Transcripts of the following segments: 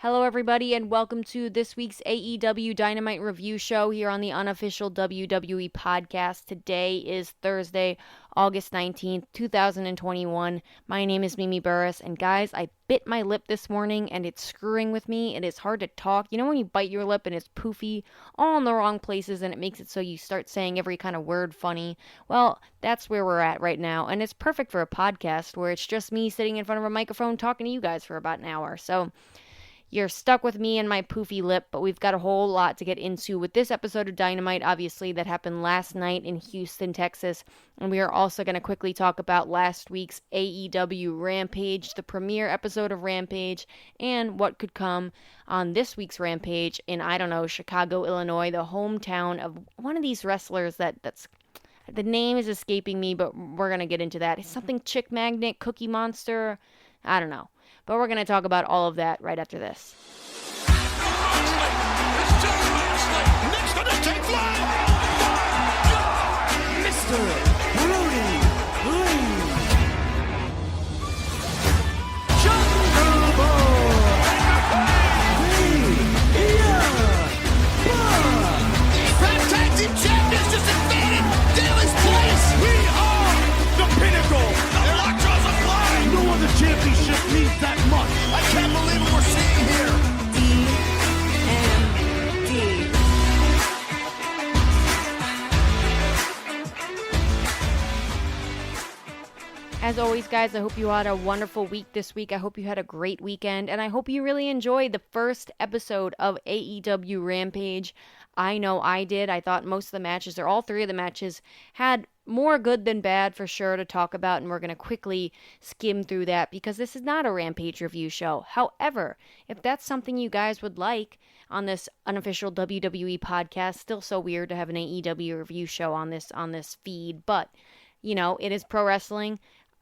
Hello, everybody, and welcome to this week's AEW Dynamite review show here on the unofficial WWE podcast. Today is Thursday, August 19th, 2021. My name is Mimi Burris, and guys, I bit my lip this morning and it's screwing with me. It is hard to talk. You know when you bite your lip and it's poofy, all in the wrong places, and it makes it so you start saying every kind of word funny? Well, that's where we're at right now, and it's perfect for a podcast where it's just me sitting in front of a microphone talking to you guys for about an hour. So, you're stuck with me and my poofy lip, but we've got a whole lot to get into with this episode of Dynamite, obviously, that happened last night in Houston, Texas. And we are also going to quickly talk about last week's AEW Rampage, the premiere episode of Rampage, and what could come on this week's Rampage in, I don't know, Chicago, Illinois, the hometown of one of these wrestlers that's the name is escaping me, but we're going to get into that. It's something Chick Magnet, Cookie Monster, I don't know. But we're going to talk about all of that right after this. Mr. Brody Lee. Jungle Boy. These tag team champions just invaded Daily's place. We are the pinnacle. The Electros are flying. No other championship means that much. I can't believe what we're seeing here. DMD. As always, guys, I hope you had a wonderful week this week. I hope you had a great weekend, and I hope you really enjoyed the first episode of AEW Rampage. I know I did. I thought most of the matches, or all three of the matches, had more good than bad for sure to talk about, and we're going to quickly skim through that because this is not a Rampage review show. However, if that's something you guys would like on this unofficial WWE podcast, still so weird to have an AEW review show on this feed, but you know, it is pro wrestling.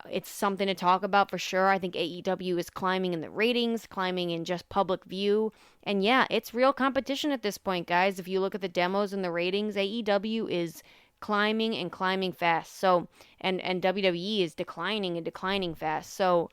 It's something to talk about for sure. I think AEW is climbing in the ratings, climbing in just public view. And yeah, it's real competition at this point, guys. If you look at the demos and the ratings, AEW is climbing and climbing fast. So, and WWE is declining and declining fast. So,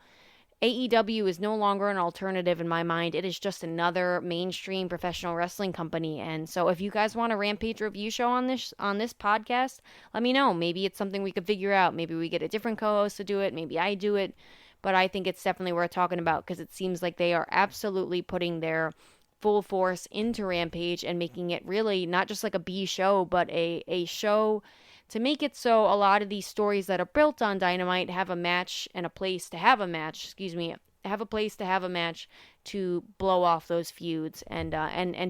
AEW is no longer an alternative in my mind. It is just another mainstream professional wrestling company. And so if you guys want a Rampage review show on this podcast, let me know. Maybe it's something we could figure out. Maybe we get a different co-host to do it. Maybe I do it. But I think it's definitely worth talking about because it seems like they are absolutely putting their full force into Rampage and making it really not just like a B show, but a show to make it so a lot of these stories that are built on Dynamite have a match and a place to have a match, have a place to have a match to blow off those feuds and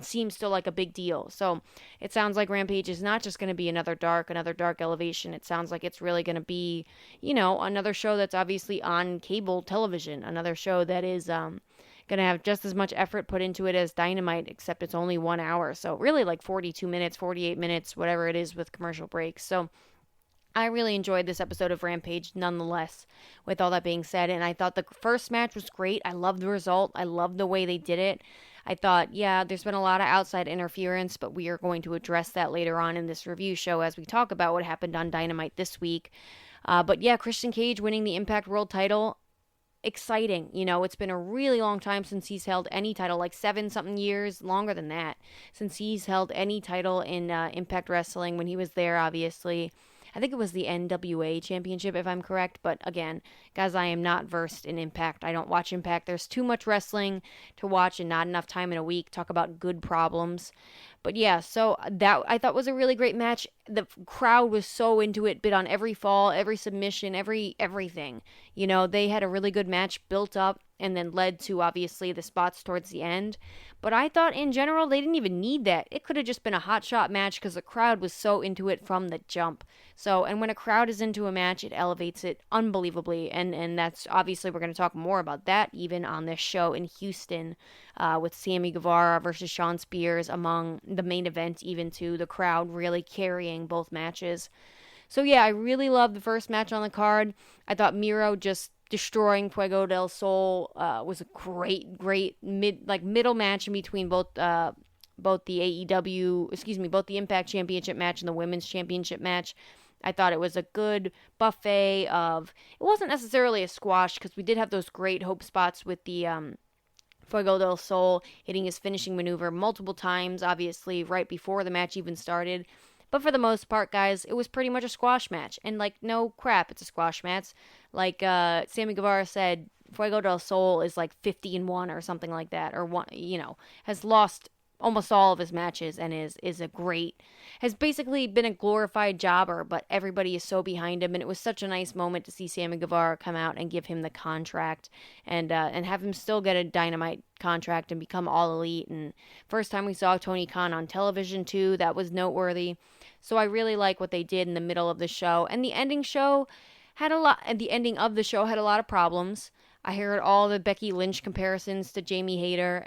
seem still like a big deal. So it sounds like Rampage is not just going to be another dark elevation. It sounds like it's really going to be, you know, another show that's obviously on cable television, another show that is going to have just as much effort put into it as Dynamite, except it's only 1 hour. So really like 42 minutes, 48 minutes, whatever it is with commercial breaks. So I really enjoyed this episode of Rampage nonetheless, with all that being said. And I thought the first match was great. I loved the result. I loved the way they did it. I thought, yeah, there's been a lot of outside interference, but we are going to address that later on in this review show as we talk about what happened on Dynamite this week. But yeah, Christian Cage winning the Impact World title, exciting. You know, it's been a really long time since he's held any title, like 7-something years, longer than that, since he's held any title in Impact Wrestling. When he was there, obviously, I think it was the NWA Championship, if I'm correct. But again, guys, I am not versed in Impact. I don't watch Impact. There's too much wrestling to watch and not enough time in a week. Talk about good problems. But yeah, so that I thought was a really great match. The crowd was so into it, bid on every fall, every submission, everything. You know, they had a really good match built up and then led to obviously the spots towards the end. But I thought in general they didn't even need that. It could have just been a hot shot match because the crowd was so into it from the jump. So, and when a crowd is into a match, it elevates it unbelievably. And that's obviously we're going to talk more about that even on this show in Houston with Sammy Guevara versus Shawn Spears among the main event, even to the crowd really carrying both matches. So yeah, I really loved the first match on the card. I thought Miro just destroying Fuego del Sol was a great middle match in between both the both the Impact Championship match and the Women's Championship match. I thought it was a good buffet of, it wasn't necessarily a squash because we did have those great hope spots with the Fuego del Sol hitting his finishing maneuver multiple times, obviously, right before the match even started. But for the most part, guys, it was pretty much a squash match. And, like, no crap, it's a squash match. Like Sammy Guevara said, Fuego del Sol is like 50-1 or something like that, or one, has lost almost all of his matches and has basically been a glorified jobber, but everybody is so behind him, and it was such a nice moment to see Sammy Guevara come out and give him the contract and have him still get a Dynamite contract and become All Elite. And first time we saw Tony Khan on television too, that was noteworthy. So I really like what they did in the middle of the show, and the ending of the show had a lot of problems. I heard all the Becky Lynch comparisons to Jamie Hayter,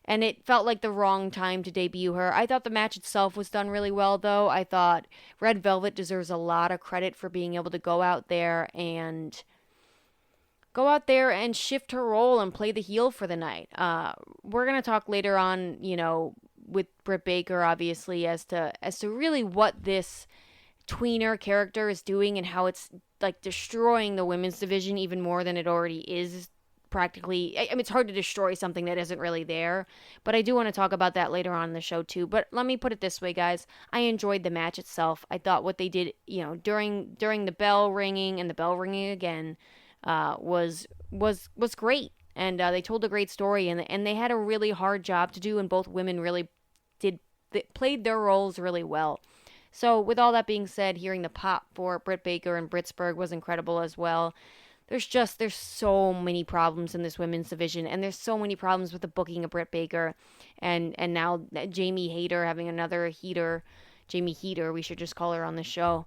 and it felt like the wrong time to debut her. I thought the match itself was done really well, though. I thought Red Velvet deserves a lot of credit for being able to go out there and shift her role and play the heel for the night. We're gonna talk later on, with Britt Baker, obviously, as to really what this tweener character is doing and how it's like destroying the women's division even more than it already is. Practically, I mean, it's hard to destroy something that isn't really there, but I do want to talk about that later on in the show too. But let me put it this way, guys, I enjoyed the match itself. I thought what they did, during the bell ringing and the bell ringing again, was great, and they told a great story, and they had a really hard job to do, and both women really played their roles really well. So with all that being said, hearing the pop for Britt Baker and Britsburg was incredible as well. There's so many problems in this women's division, and there's so many problems with the booking of Britt Baker, and now Jamie Hayter having another heater, Jamie Heater, we should just call her on the show.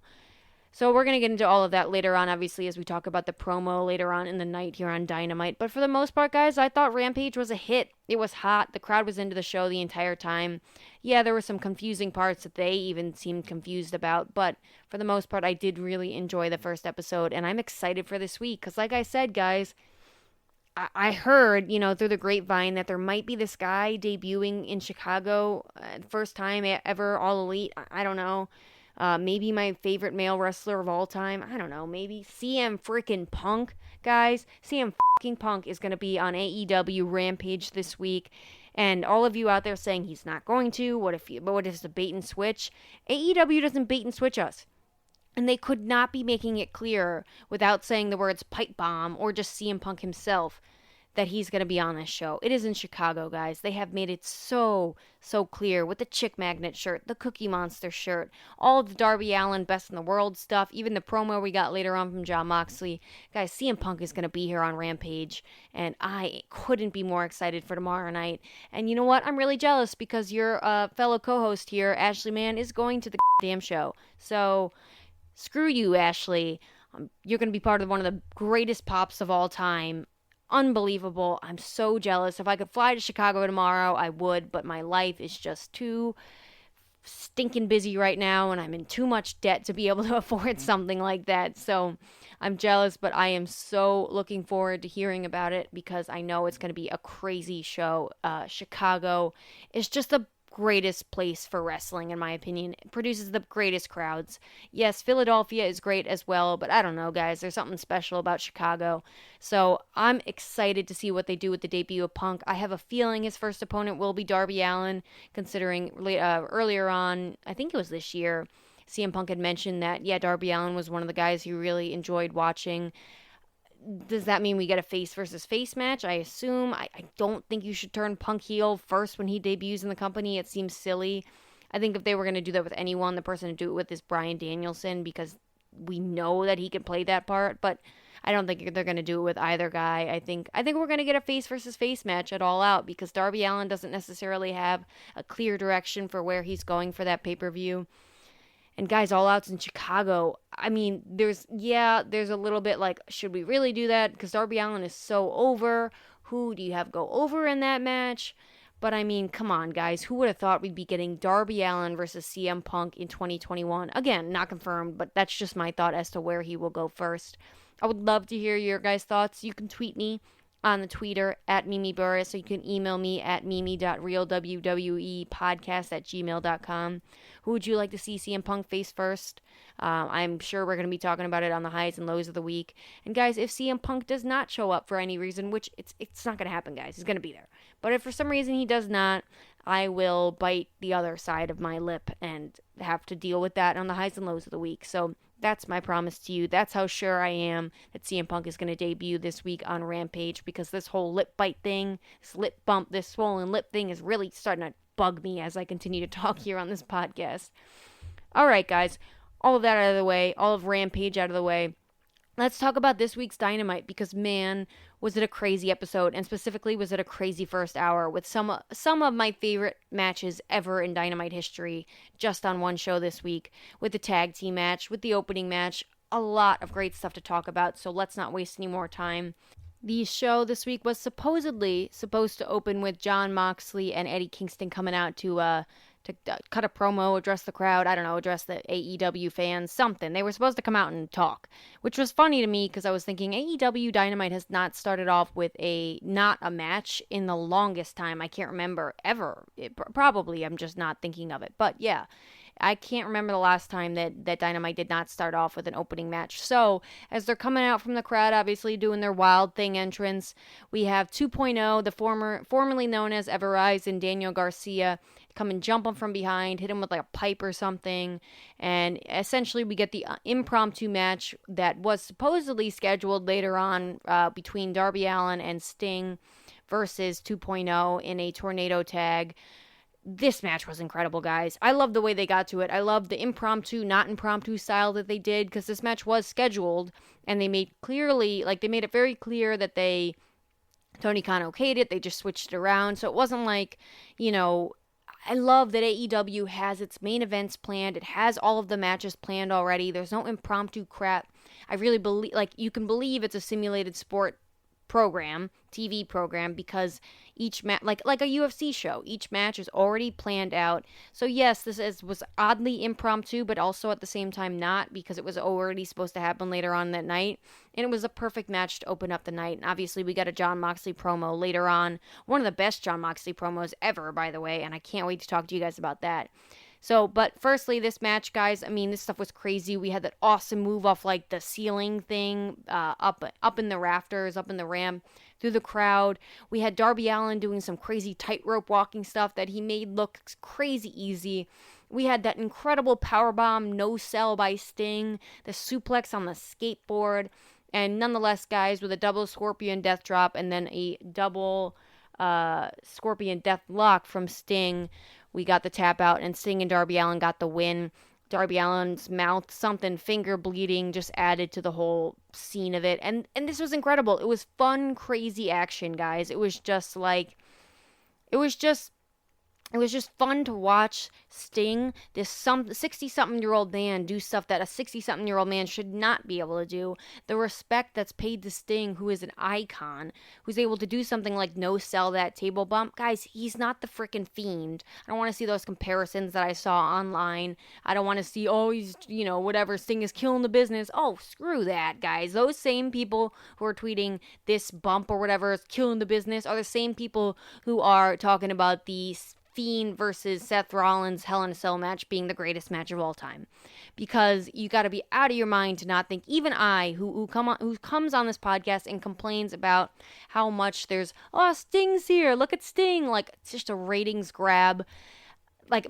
So we're going to get into all of that later on, obviously, as we talk about the promo later on in the night here on Dynamite. But for the most part, guys, I thought Rampage was a hit. It was hot. The crowd was into the show the entire time. Yeah, there were some confusing parts that they even seemed confused about. But for the most part, I did really enjoy the first episode. And I'm excited for this week. Because like I said, guys, I heard, through the grapevine that there might be this guy debuting in Chicago. First time ever, All Elite. I don't know. Maybe my favorite male wrestler of all time. I don't know. Maybe CM freaking Punk, guys. CM fucking Punk is going to be on AEW Rampage this week. And all of you out there saying he's not going to. What if it's a bait and switch? AEW doesn't bait and switch us. And they could not be making it clear without saying the words pipe bomb or just CM Punk himself that he's going to be on this show. It is in Chicago, guys. They have made it so clear with the Chick Magnet shirt, the Cookie Monster shirt, all of the Darby Allin Best in the World stuff, even the promo we got later on from Jon Moxley. Guys, CM Punk is going to be here on Rampage, and I couldn't be more excited for tomorrow night. And you know what? I'm really jealous because your fellow co-host here, Ashley Mann, is going to the damn show. So, screw you, Ashley. You're going to be part of one of the greatest pops of all time. Unbelievable. I'm so jealous. If I could fly to Chicago tomorrow, I would, but my life is just too stinking busy right now, and I'm in too much debt to be able to afford something like that. So I'm jealous, but I am so looking forward to hearing about it because I know it's going to be a crazy show. Chicago is just the greatest place for wrestling, in my opinion. It produces the greatest crowds. Yes, Philadelphia is great as well, but I don't know, guys. There's something special about Chicago. So I'm excited to see what they do with the debut of Punk. I have a feeling his first opponent will be Darby Allin, considering earlier on, I think it was this year, CM Punk had mentioned that, yeah, Darby Allin was one of the guys he really enjoyed watching. Does that mean we get a face versus face match? I assume. I don't think you should turn Punk heel first when he debuts in the company. It seems silly. I think if they were going to do that with anyone, the person to do it with is Bryan Danielson because we know that he can play that part. But I don't think they're going to do it with either guy. I think we're going to get a face versus face match at All Out because Darby Allin doesn't necessarily have a clear direction for where he's going for that pay-per-view. And guys, All Out's in Chicago. I mean, there's a little bit like, should we really do that? Because Darby Allin is so over. Who do you have go over in that match? But I mean, come on, guys. Who would have thought we'd be getting Darby Allin versus CM Punk in 2021? Again, not confirmed, but that's just my thought as to where he will go first. I would love to hear your guys' thoughts. You can tweet me on the Twitter at Mimi Burris. So you can email me at mimi.realwwepodcast@gmail.com. Who would you like to see CM Punk face first? I'm sure we're going to be talking about it on the highs and lows of the week. And guys, if CM Punk does not show up for any reason, which it's not going to happen, guys, he's going to be there. But if for some reason he does not, I will bite the other side of my lip and have to deal with that on the highs and lows of the week. So that's my promise to you. That's how sure I am that CM Punk is going to debut this week on Rampage, because this whole lip bite thing, this lip bump, this swollen lip thing is really starting to bug me as I continue to talk here on this podcast. All right, guys. All of that out of the way, all of Rampage out of the way. Let's talk about this week's Dynamite, because man, was it a crazy episode, and specifically was it a crazy first hour with some of my favorite matches ever in Dynamite history just on one show this week, with the tag team match, with the opening match, a lot of great stuff to talk about, so let's not waste any more time. The show this week was supposed to open with Jon Moxley and Eddie Kingston coming out to cut a promo, address the crowd, I don't know, address the AEW fans, something. They were supposed to come out and talk, which was funny to me because I was thinking AEW Dynamite has not started off with not a match in the longest time. I can't remember ever. Probably I'm just not thinking of it. But yeah, I can't remember the last time that Dynamite did not start off with an opening match. So, as they're coming out from the crowd, obviously doing their Wild Thing entrance, we have 2.0, the formerly known as Everrise, and Daniel Garcia come and jump him from behind, hit him with like a pipe or something, and essentially we get the impromptu match that was supposedly scheduled later on between Darby Allin and Sting versus 2.0 in a tornado tag. This match was incredible, guys. I love the way they got to it. I love the impromptu, not impromptu style that they did, because this match was scheduled, and they made it very clear that Tony Khan okayed it. They just switched it around, so it wasn't like, I love that AEW has its main events planned. It has all of the matches planned already. There's no impromptu crap. I really believe, you can believe it's a simulated sport program, TV program, because each match, like a UFC show, each match is already planned out. So yes, was oddly impromptu, but also at the same time not, because it was already supposed to happen later on that night, and it was a perfect match to open up the night. And obviously we got a Jon Moxley promo later on, one of the best Jon Moxley promos ever, by the way, and I can't wait to talk to you guys about that. So, but firstly, this match, guys, this stuff was crazy. We had that awesome move off, the ceiling thing, up in the rafters, up in the ramp, through the crowd. We had Darby Allin doing some crazy tightrope walking stuff that he made look crazy easy. We had that incredible powerbomb no sell by Sting, the suplex on the skateboard, and nonetheless, guys, with a double Scorpion Death Drop and then a double Scorpion Death Lock from Sting, we got the tap out, and Sting and Darby Allin got the win. Darby Allin's mouth, finger bleeding, just added to the whole scene of it. And this was incredible. It was fun, crazy action, guys. It was just fun to watch Sting, this 60-something-year-old man, do stuff that a 60-something-year-old man should not be able to do. The respect that's paid to Sting, who is an icon, who's able to do something like no-sell that table bump. Guys, he's not the freaking Fiend. I don't want to see those comparisons that I saw online. I don't want to see, he's, whatever, Sting is killing the business. Oh, screw that, guys. Those same people who are tweeting this bump or whatever is killing the business are the same people who are talking about the Fiend versus Seth Rollins Hell in a Cell match being the greatest match of all time. Because you got to be out of your mind to not think, even I, who comes on this podcast and complains about how much there's, Sting's here, look at Sting, it's just a ratings grab.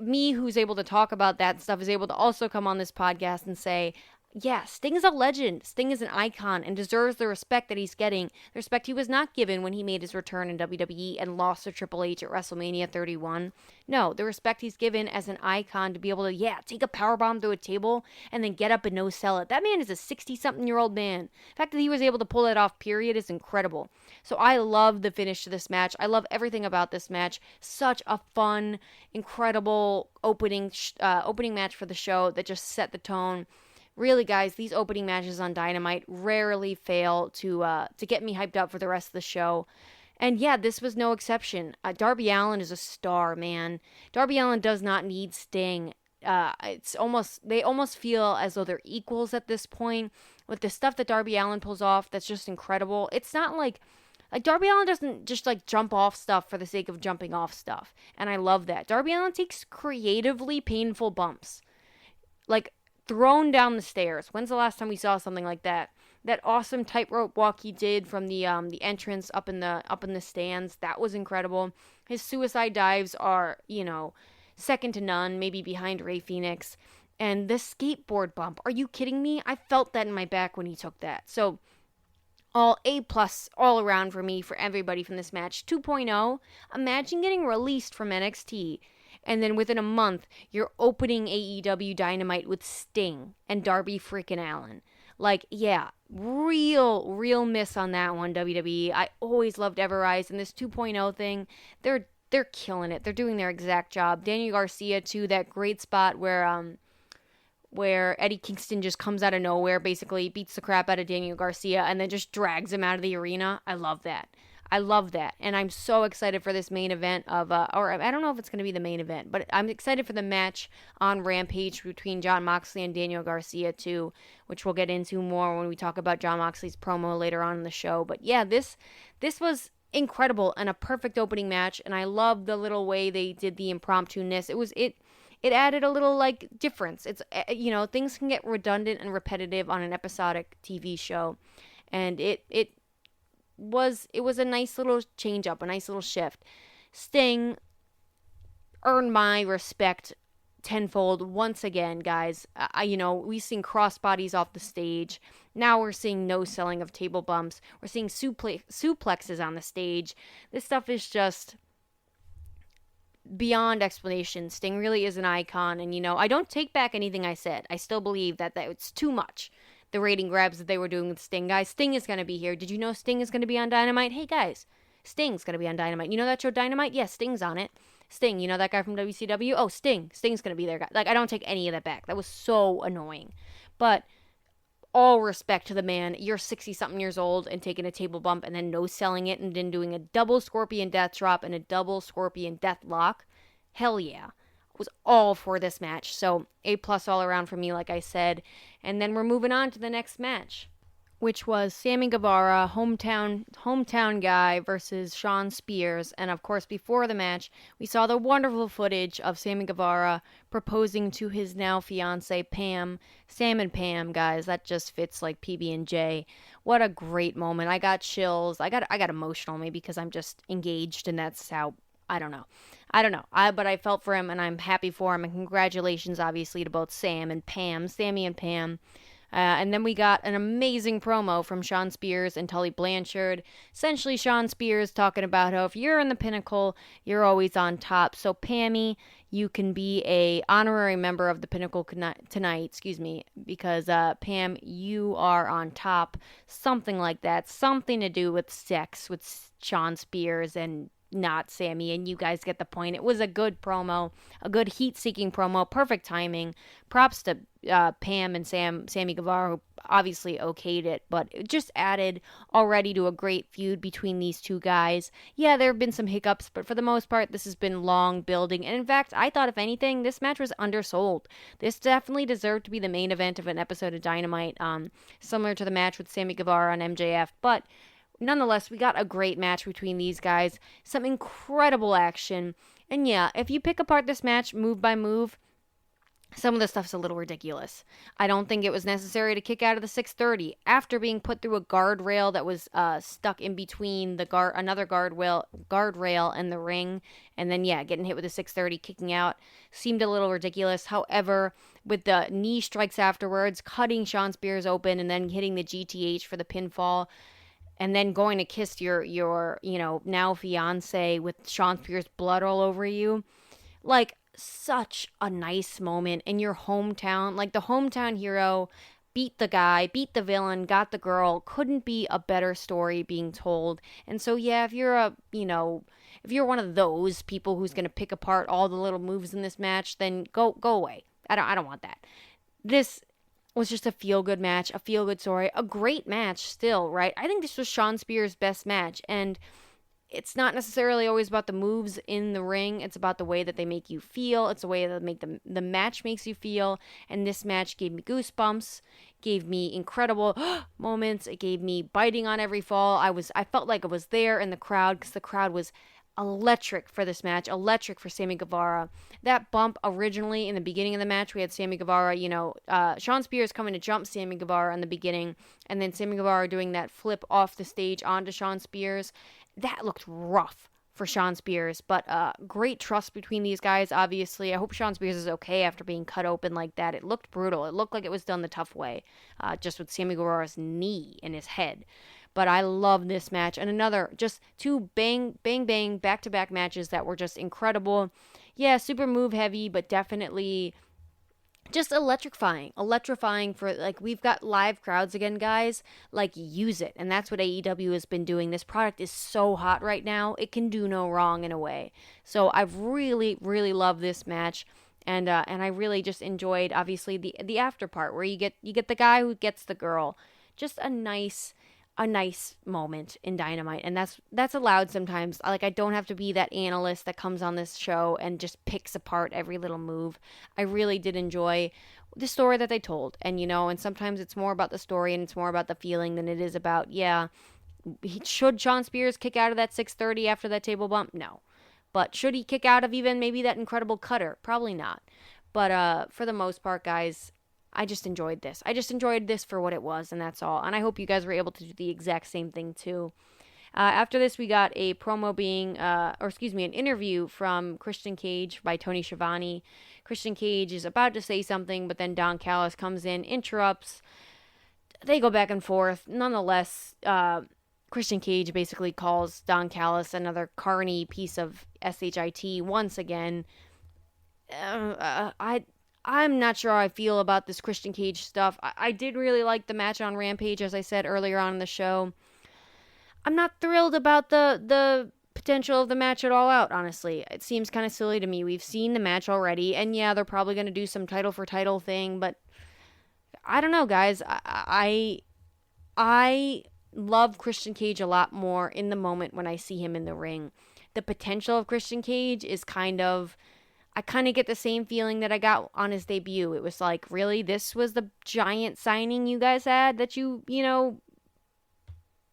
Me, who's able to talk about that stuff, is able to also come on this podcast and say, yeah, Sting is a legend. Sting is an icon and deserves the respect that he's getting. The respect he was not given when he made his return in WWE and lost to Triple H at WrestleMania 31. No, the respect he's given as an icon to be able to, take a powerbomb through a table and then get up and no-sell it. That man is a 60-something-year-old man. The fact that he was able to pull that off, period, is incredible. So I love the finish to this match. I love everything about this match. Such a fun, incredible opening match for the show that just set the tone. Really, guys, these opening matches on Dynamite rarely fail to get me hyped up for the rest of the show. And yeah, this was no exception. Darby Allin is a star, man. Darby Allin does not need Sting. They almost feel as though they're equals at this point. With the stuff that Darby Allin pulls off, that's just incredible. It's not like Like, Darby Allin doesn't just, like, jump off stuff for the sake of jumping off stuff. And I love that. Darby Allin takes creatively painful bumps. Like, thrown down the stairs. When's the last time we saw something like that? That awesome tightrope walk he did from the entrance up in the stands, that was incredible. His suicide dives are, second to none, maybe behind Rey Fenix. And the skateboard bump, are you kidding me? I felt that in my back when he took that. So, all A+ all around for me, for everybody from this match. 2.0, imagine getting released from NXT, and then within a month, you're opening AEW Dynamite with Sting and Darby freaking Allin. Like, yeah, real miss on that one, WWE. I always loved Everrise, and this 2.0 thing, they're killing it. They're doing their exact job. Daniel Garcia, too, that great spot where Eddie Kingston just comes out of nowhere, basically beats the crap out of Daniel Garcia, and then just drags him out of the arena. I love that. And I'm so excited for this main event or I don't know if it's going to be the main event, but I'm excited for the match on Rampage between Jon Moxley and Daniel Garcia too, which we'll get into more when we talk about Jon Moxley's promo later on in the show. But yeah, this was incredible and a perfect opening match, and I love the little way they did the impromptu-ness. It added a little, like, difference. It's, things can get redundant and repetitive on an episodic TV show. And it was a nice little change up, a nice little shift. Sting earned my respect tenfold once again, guys. We've seen crossbodies off the stage. Now we're seeing no selling of table bumps. We're seeing suplexes on the stage. This stuff is just beyond explanation. Sting really is an icon, and I don't take back anything I said. I still believe that it's too much. The rating grabs that they were doing with Sting, guys. Sting is going to be here. Did you know Sting is going to be on Dynamite? Hey, guys, Sting's going to be on Dynamite. You know that show Dynamite? Yes, Sting's on it. Sting, you know that guy from WCW? Oh, Sting's going to be there, guys. Like, I don't take any of that back. That was so annoying. But all respect to the man. You're 60-something years old and taking a table bump and then no-selling it and then doing a double Scorpion Death Drop and a double Scorpion Death Lock. Hell yeah. Was all for this match. So A+ all around for me, like I said. And then we're moving on to the next match, which was Sammy Guevara, hometown guy, versus Shawn Spears. And of course, before the match, we saw the wonderful footage of Sammy Guevara proposing to his now fiance Pam. Sam and Pam, guys, that just fits like PB&J. What a great moment. I got chills. I got emotional, maybe because I'm just engaged, and that's how. I don't know. But I felt for him, and I'm happy for him. And congratulations, obviously, to both Sammy and Pam. And then we got an amazing promo from Shawn Spears and Tully Blanchard. Essentially, Shawn Spears talking about how if you're in the Pinnacle, you're always on top. So, Pammy, you can be a honorary member of the Pinnacle tonight, because Pam, you are on top. Something like that. Something to do with sex with Shawn Spears and not Sammy, and you guys get the point. It was a good promo, a good heat-seeking promo, perfect timing. Props to Pam and Sammy Guevara, who obviously okayed it, but it just added already to a great feud between these two guys. Yeah, there have been some hiccups, but for the most part, this has been long building, and in fact, I thought, if anything, this match was undersold. This definitely deserved to be the main event of an episode of Dynamite, similar to the match with Sammy Guevara on MJF, but nonetheless, we got a great match between these guys. Some incredible action. And yeah, if you pick apart this match move by move, some of the stuff's a little ridiculous. I don't think it was necessary to kick out of the 630 after being put through a guardrail that was stuck in between another guardrail and the ring, and then getting hit with a 630, kicking out seemed a little ridiculous. However, with the knee strikes afterwards, cutting Shawn Spears open and then hitting the GTH for the pinfall, and then going to kiss your now fiance with Shawn Spears' blood all over you. Like, such a nice moment in your hometown. Like, the hometown hero beat the guy, beat the villain, got the girl. Couldn't be a better story being told. And so, yeah, if you're if you're one of those people who's going to pick apart all the little moves in this match, then go away. I don't want that. This was just a feel-good match, a feel-good story, a great match still, right? I think this was Shawn Spears' best match, and it's not necessarily always about the moves in the ring. It's about the way that they make you feel. It's the way that make the match makes you feel. And this match gave me goosebumps, gave me incredible moments. It gave me biting on every fall. I felt like I was there in the crowd because the crowd was electric for this match, electric for Sammy Guevara. That bump originally in the beginning of the match, we had Sammy Guevara, Shawn Spears coming to jump Sammy Guevara in the beginning, and then Sammy Guevara doing that flip off the stage onto Shawn Spears. That looked rough for Shawn Spears, but great trust between these guys, obviously. I hope Shawn Spears is okay after being cut open like that. It looked brutal. It looked like it was done the tough way, just with Sammy Guevara's knee in his head. But I love this match. And another, just two bang, bang, bang, back-to-back matches that were just incredible. Yeah, super move heavy, but definitely just electrifying. Electrifying for, like, we've got live crowds again, guys. Like, use it. And that's what AEW has been doing. This product is so hot right now. It can do no wrong in a way. So I've really, really loved this match. And I really just enjoyed, obviously, the after part where you get the guy who gets the girl. Just a nice moment in Dynamite, and that's allowed sometimes. Like, I don't have to be that analyst that comes on this show and just picks apart every little move. I really did enjoy the story that they told, and sometimes it's more about the story and it's more about the feeling than it is about, should Shawn Spears kick out of that 630 after that table bump? No. But should he kick out of even maybe that incredible cutter? Probably not. But for the most part, guys, I just enjoyed this. I just enjoyed this for what it was, and that's all. And I hope you guys were able to do the exact same thing, too. After this, we got a promo an interview from Christian Cage by Tony Schiavone. Christian Cage is about to say something, but then Don Callis comes in, interrupts. They go back and forth. Nonetheless, Christian Cage basically calls Don Callis another carny piece of shit once again. I'm not sure how I feel about this Christian Cage stuff. I did really like the match on Rampage, as I said earlier on in the show. I'm not thrilled about the potential of the match at All Out, honestly. It seems kind of silly to me. We've seen the match already, and yeah, they're probably going to do some title for title thing, but I don't know, guys. I love Christian Cage a lot more in the moment when I see him in the ring. The potential of Christian Cage is I kind of get the same feeling that I got on his debut. It was like, really? This was the giant signing you guys had that you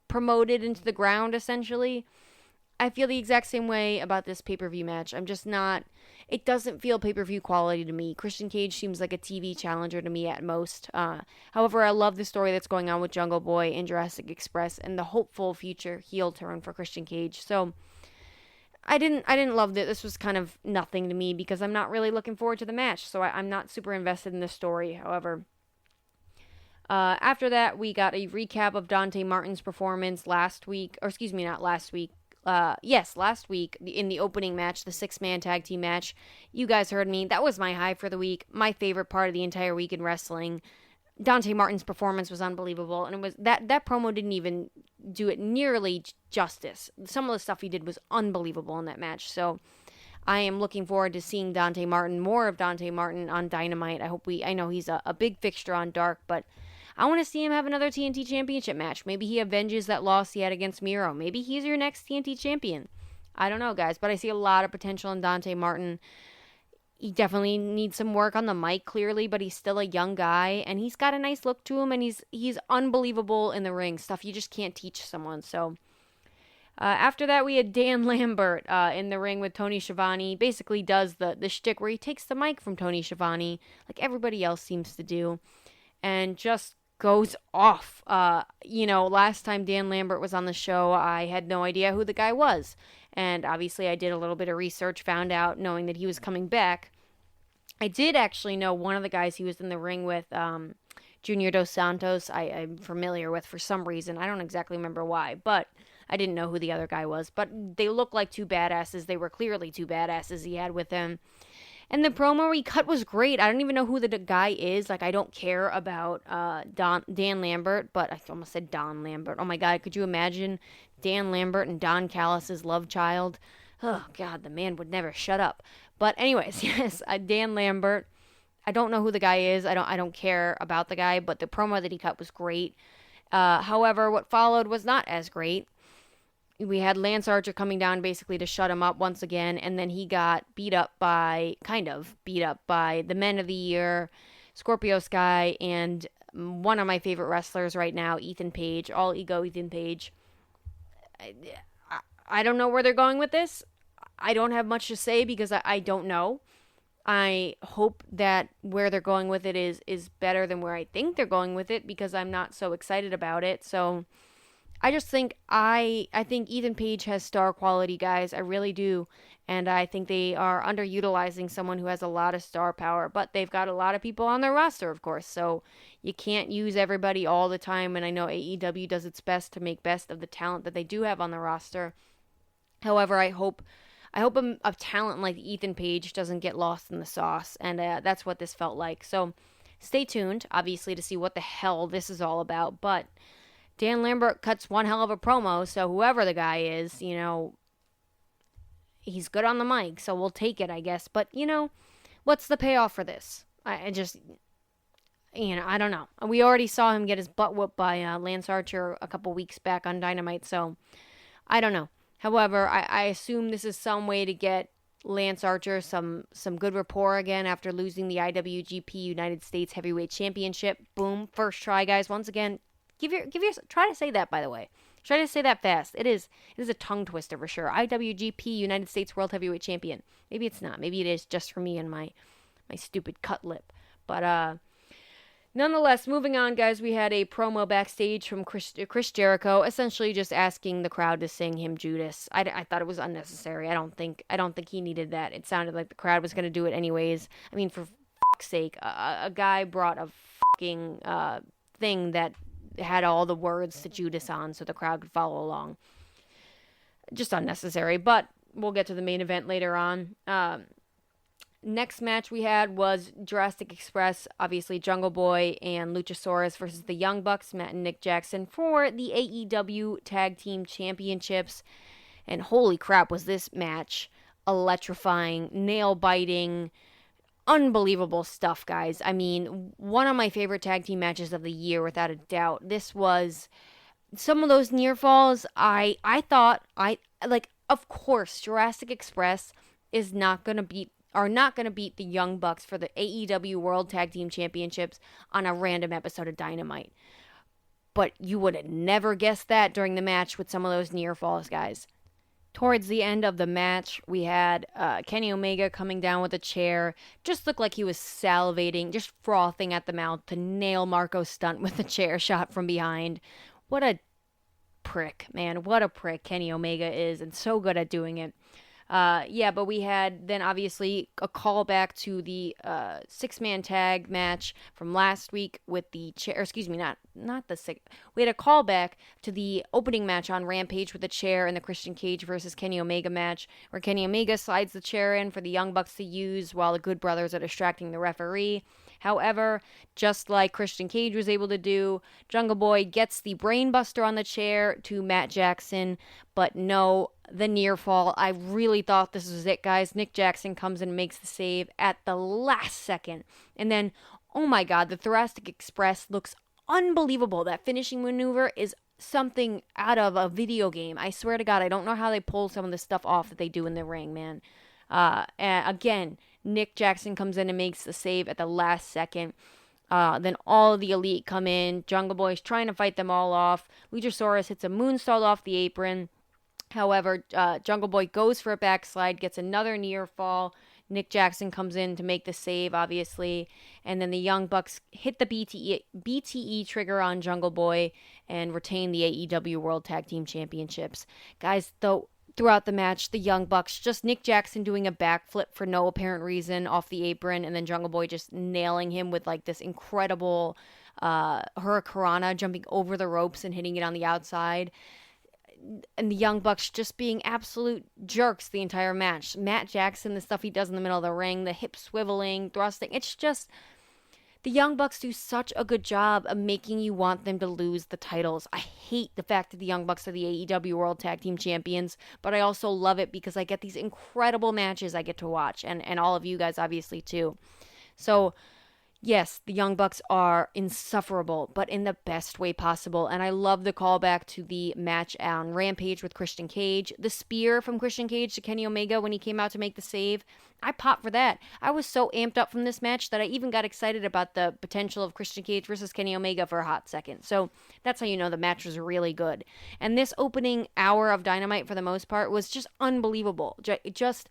promoted into the ground, essentially? I feel the exact same way about this pay-per-view match. I'm just not... It doesn't feel pay-per-view quality to me. Christian Cage seems like a TV challenger to me at most. However, I love the story that's going on with Jungle Boy and Jurassic Express and the hopeful future heel turn for Christian Cage. So... I didn't love it. This was kind of nothing to me because I'm not really looking forward to the match, so I'm not super invested in the story. However, after that, we got a recap of Dante Martin's performance last week in the opening match, the 6-man tag team match. You guys heard me. That was my high for the week, my favorite part of the entire week in wrestling. Dante Martin's performance was unbelievable, and it was that promo didn't even do it nearly justice. Some of the stuff he did was unbelievable in that match. So I am looking forward to seeing more of Dante Martin on Dynamite. I know he's a big fixture on Dark, but I want to see him have another TNT Championship match. Maybe he avenges that loss he had against Miro. Maybe he's your next TNT Champion. I don't know, guys, but I see a lot of potential in Dante Martin. He definitely needs some work on the mic, clearly, but he's still a young guy, and he's got a nice look to him, and he's unbelievable in the ring. Stuff you just can't teach someone. So after that, we had Dan Lambert in the ring with Tony Schiavone. Basically does the shtick where he takes the mic from Tony Schiavone, like everybody else seems to do, and just goes off. Last time Dan Lambert was on the show, I had no idea who the guy was. And obviously I did a little bit of research, found out, knowing that he was coming back. I did actually know one of the guys he was in the ring with, Junior Dos Santos, I'm familiar with for some reason. I don't exactly remember why, but I didn't know who the other guy was. But they looked like two badasses. They were clearly two badasses he had with him. And the promo he cut was great. I don't even know who the guy is. Like, I don't care about Dan Lambert, but I almost said Don Lambert. Oh my God, could you imagine Dan Lambert and Don Callis' love child? Oh God, the man would never shut up. But anyways, yes, Dan Lambert. I don't know who the guy is. I don't care about the guy, but the promo that he cut was great. However, what followed was not as great. we had Lance Archer coming down basically to shut him up once again, and then he got kind of beat up by the Men of the Year, Scorpio Sky, and one of my favorite wrestlers right now, Ethan Page, All Ego Ethan Page. I don't know where they're going with this. I don't have much to say because I don't know. I hope that where they're going with it is better than where I think they're going with it because I'm not so excited about it. So I just think I think Ethan Page has star quality, guys. I really do. And I think they are underutilizing someone who has a lot of star power, but they've got a lot of people on their roster, of course. So you can't use everybody all the time. And I know AEW does its best to make best of the talent that they do have on the roster. However, I hope a talent like Ethan Page doesn't get lost in the sauce. And that's what this felt like. So stay tuned, obviously, to see what the hell this is all about. But Dan Lambert cuts one hell of a promo, so whoever the guy is, he's good on the mic, so we'll take it, I guess. But, what's the payoff for this? I just, I don't know. We already saw him get his butt whooped by Lance Archer a couple weeks back on Dynamite, so I don't know. However, I assume this is some way to get Lance Archer some good rapport again after losing the IWGP United States Heavyweight Championship. Boom, first try, guys. Once again, try to say that, by the way. Try to say that fast. It is a tongue twister for sure. IWGP United States World Heavyweight Champion. Maybe it's not. Maybe it is just for me and my stupid cut lip. But nonetheless, moving on, guys, we had a promo backstage from Chris Jericho, essentially just asking the crowd to sing him Judas. I thought it was unnecessary. I don't think he needed that. It sounded like the crowd was going to do it anyways. I mean, for fuck's sake, a guy brought a fucking thing that had all the words to Judas on so the crowd could follow along. Just unnecessary, but we'll get to the main event later on. Next match we had was Jurassic Express, obviously Jungle Boy and Luchasaurus versus the Young Bucks, Matt and Nick Jackson, for the AEW Tag Team Championships. And holy crap, was this match electrifying, nail-biting, unbelievable stuff, guys. I mean, one of my favorite tag team matches of the year, without a doubt. This was some of those near falls. I thought, of course, Jurassic Express is not going to beat the Young Bucks for the AEW World Tag Team Championships on a random episode of Dynamite. But you would have never guessed that during the match with some of those near falls, guys. Towards the end of the match, we had Kenny Omega coming down with a chair. Just looked like he was salivating, just frothing at the mouth to nail Marco Stunt with a chair shot from behind. What a prick, man. What a prick Kenny Omega is, and so good at doing it. But we had then obviously a callback to the six-man tag match from last week with the chair. Excuse me, not the six. We had a callback to the opening match on Rampage with the chair and the Christian Cage versus Kenny Omega match, where Kenny Omega slides the chair in for the Young Bucks to use while the Good Brothers are distracting the referee. However, just like Christian Cage was able to do, Jungle Boy gets the brainbuster on the chair to Matt Jackson, but no, the near fall. I really thought this was it, guys. Nick Jackson comes and makes the save at the last second. And then, oh my God, the Thoracic Express looks unbelievable. That finishing maneuver is something out of a video game. I swear to God, I don't know how they pull some of the stuff off that they do in the ring, man. And again, Nick Jackson comes in and makes the save at the last second. Then all of the Elite come in. Jungle Boy's trying to fight them all off. Luchasaurus hits a moonsault off the apron. However, Jungle Boy goes for a backslide, gets another near fall. Nick Jackson comes in to make the save, obviously. And then the Young Bucks hit the BTE trigger on Jungle Boy and retain the AEW World Tag Team Championships. Guys, though, throughout the match, the Young Bucks, just Nick Jackson doing a backflip for no apparent reason off the apron, and then Jungle Boy just nailing him with like this incredible Hurricanrana, jumping over the ropes and hitting it on the outside. And the Young Bucks just being absolute jerks the entire match. Matt Jackson, the stuff he does in the middle of the ring, the hip swiveling, thrusting, it's just, the Young Bucks do such a good job of making you want them to lose the titles. I hate the fact that the Young Bucks are the AEW World Tag Team Champions, but I also love it because I get these incredible matches I get to watch, and all of you guys obviously too. So, Yes, the Young Bucks are insufferable, but in the best way possible. And I love the callback to the match on Rampage with Christian Cage. The spear from Christian Cage to Kenny Omega when he came out to make the save. I popped for that. I was so amped up from this match that I even got excited about the potential of Christian Cage versus Kenny Omega for a hot second. So that's how you know the match was really good. And this opening hour of Dynamite, for the most part, was just unbelievable. Just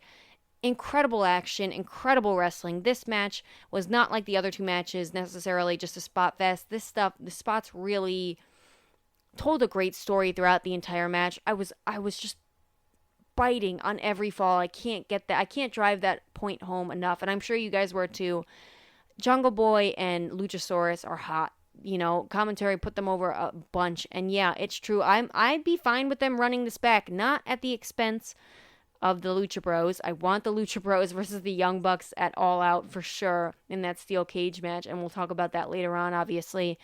incredible action, incredible wrestling. This match was not like the other two matches necessarily just a spot fest. The spots really told a great story throughout the entire match. I was just biting on every fall. I can't get that. I can't drive that point home enough, and I'm sure you guys were too. Jungle Boy and Luchasaurus are hot. You know, commentary put them over a bunch, and yeah, it's true. I'd be fine with them running this back, not at the expense of the Lucha Bros. I want the Lucha Bros versus the Young Bucks at All Out for sure in that steel cage match, and we'll talk about that later on, obviously.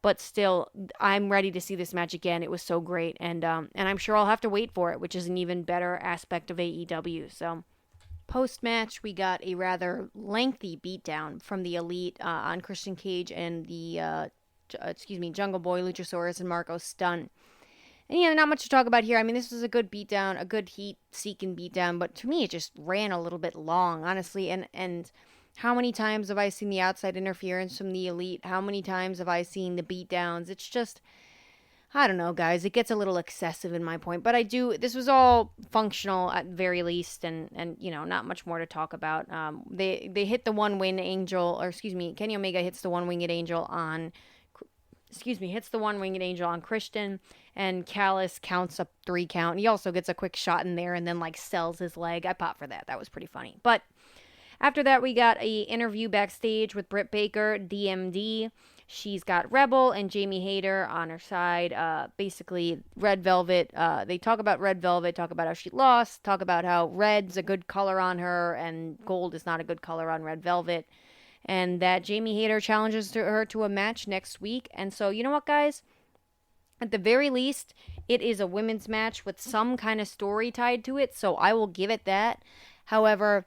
But still, I'm ready to see this match again. It was so great, and I'm sure I'll have to wait for it, which is an even better aspect of AEW. So, post-match, we got a rather lengthy beatdown from the Elite on Christian Cage and the Jungle Boy, Luchasaurus, and Marco Stunt. And yeah, not much to talk about here. I mean, this was a good beatdown, a good heat-seeking beatdown, but to me, it just ran a little bit long, honestly. And how many times have I seen the outside interference from the Elite? How many times have I seen the beatdowns? It's just, I don't know, guys. It gets a little excessive in my point, but this was all functional at very least, and you know, not much more to talk about. They hit the one-winged angel, Kenny Omega hits the one-winged angel on. Hits the one-winged angel on Christian, and Callis counts a 3 count. He also gets a quick shot in there and then, like, sells his leg. I popped for that. That was pretty funny. But after that, we got a interview backstage with Britt Baker, DMD. She's got Rebel and Jamie Hayter on her side. Basically, Red Velvet. They talk about Red Velvet, talk about how she lost, talk about how red's a good color on her and gold is not a good color on Red Velvet. And that Jamie Hayter challenges her to a match next week. And so, you know what, guys? At the very least, it is a women's match with some kind of story tied to it, so I will give it that. However,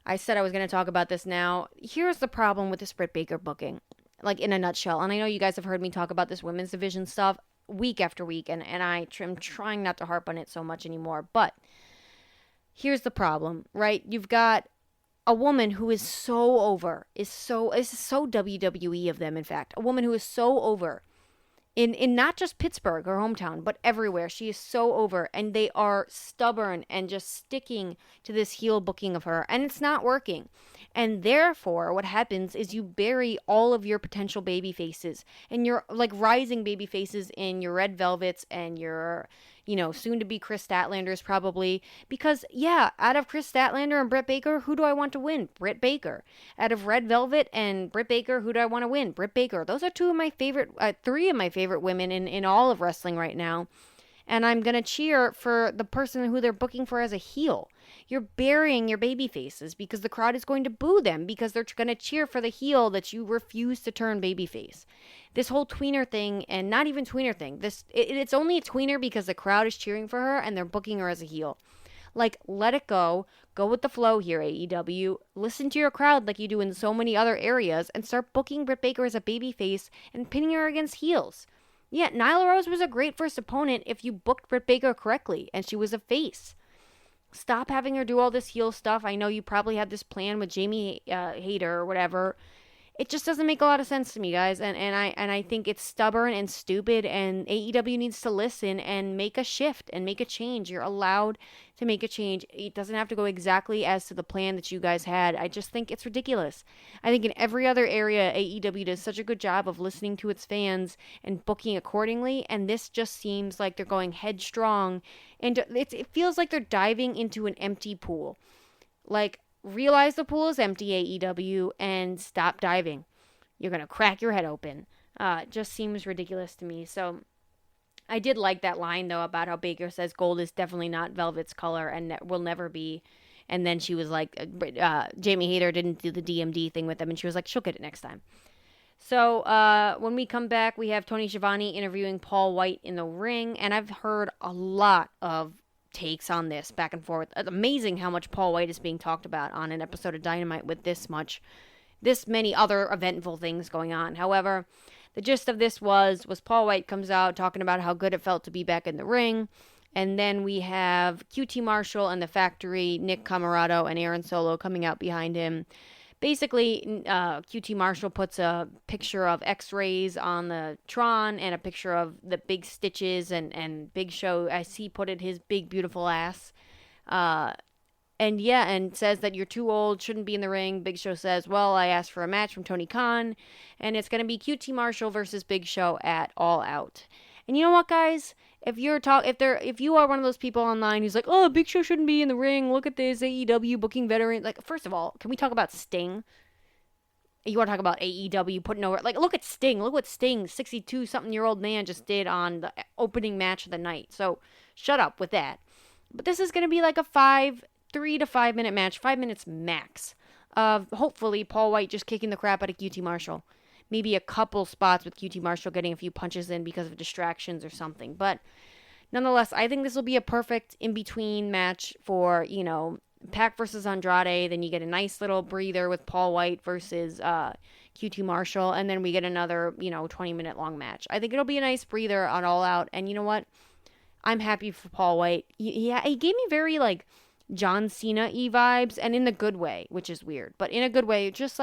I said I was going to talk about this now. Here's the problem with this Britt Baker booking, like in a nutshell. And I know you guys have heard me talk about this women's division stuff week after week, and I'm trying not to harp on it so much anymore. But here's the problem, right? You've got a woman who is so over, is so WWE of them, in fact. A woman who is so over in not just Pittsburgh, her hometown, but everywhere. She is so over, and they are stubborn and just sticking to this heel booking of her, and it's not working. And therefore, what happens is you bury all of your potential baby faces and your, like, rising baby faces in your Red Velvets and your, you know, soon to be Chris Statlanders probably. Because, yeah, out of Chris Statlander and Britt Baker, who do I want to win? Britt Baker. Out of Red Velvet and Britt Baker, who do I want to win? Britt Baker. Those are three of my favorite women in all of wrestling right now. And I'm going to cheer for the person who they're booking for as a heel. You're burying your baby faces because the crowd is going to boo them because they're going to cheer for the heel that you refuse to turn babyface. This whole tweener thing, and not even tweener thing, it's only a tweener because the crowd is cheering for her and they're booking her as a heel. Like, let it go. Go with the flow here, AEW. Listen to your crowd like you do in so many other areas and start booking Britt Baker as a babyface and pinning her against heels. Yeah, Nyla Rose was a great first opponent if you booked Britt Baker correctly, and she was a face. Stop having her do all this heel stuff. I know you probably had this plan with Jamie Hayter or whatever. It just doesn't make a lot of sense to me, guys, and I think it's stubborn and stupid, and AEW needs to listen and make a shift and make a change. You're allowed to make a change. It doesn't have to go exactly as to the plan that you guys had. I just think it's ridiculous. I think in every other area, AEW does such a good job of listening to its fans and booking accordingly, and this just seems like they're going headstrong, and it feels like they're diving into an empty pool. Like, realize the pool is empty, AEW, and stop diving. You're going to crack your head open. It just seems ridiculous to me. So I did like that line, though, about how Baker says gold is definitely not Velvet's color and will never be. And then she was like, Jamie Hayter didn't do the DMD thing with them, and she was like, she'll get it next time. So when we come back, we have Tony Schiavone interviewing Paul White in the ring, and I've heard a lot of takes on this back and forth. It's amazing how much Paul White is being talked about on an episode of Dynamite with this much this many other eventful things going on. However, the gist of this was Paul White comes out talking about how good it felt to be back in the ring. And then we have QT Marshall and the Factory, Nick Comoroto and Aaron Solo coming out behind him. Basically, QT Marshall puts a picture of x-rays on the Tron and a picture of the big stitches and Big Show, as he put it, his big, beautiful ass. And says that you're too old, shouldn't be in the ring. Big Show says, well, I asked for a match from Tony Khan, and it's going to be QT Marshall versus Big Show at All Out. And you know what, guys? If you are one of those people online who's like, oh, Big Show shouldn't be in the ring, look at this AEW booking veteran. Like, first of all, can we talk about Sting? You want to talk about AEW putting over, like, look at Sting. Look what Sting, 62-something-year-old man, just did on the opening match of the night. So, shut up with that. But this is going to be like a 3 to 5 minute match, 5 minutes max, of hopefully Paul White just kicking the crap out of QT Marshall. Maybe a couple spots with QT Marshall getting a few punches in because of distractions or something. But nonetheless, I think this will be a perfect in-between match for, Pac versus Andrade. Then you get a nice little breather with Paul White versus QT Marshall. And then we get another, 20-minute long match. I think it'll be a nice breather on All Out. And you know what? I'm happy for Paul White. He gave me very, John Cena-y vibes, and in the good way, which is weird. But in a good way, just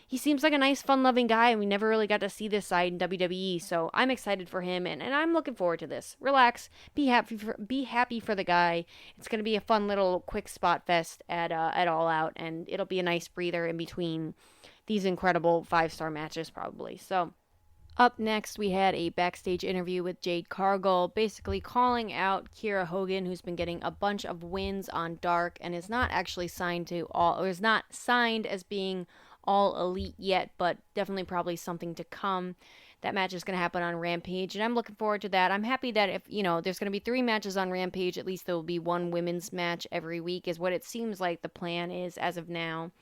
he seems like a nice, fun-loving guy, and we never really got to see this side in WWE, so I'm excited for him, and I'm looking forward to this. Relax, be happy for the guy. It's going to be a fun little quick spot fest at All Out, and it'll be a nice breather in between these incredible 5-star matches, probably. So, up next, we had a backstage interview with Jade Cargill, basically calling out Kiera Hogan, who's been getting a bunch of wins on Dark, and is not actually signed as being All Elite yet, but definitely probably something to come. That match is going to happen on Rampage, and I'm looking forward to that. I'm happy that if, there's going to be 3 matches on Rampage, at least there will be 1 women's match every week, is what it seems like the plan is as of now.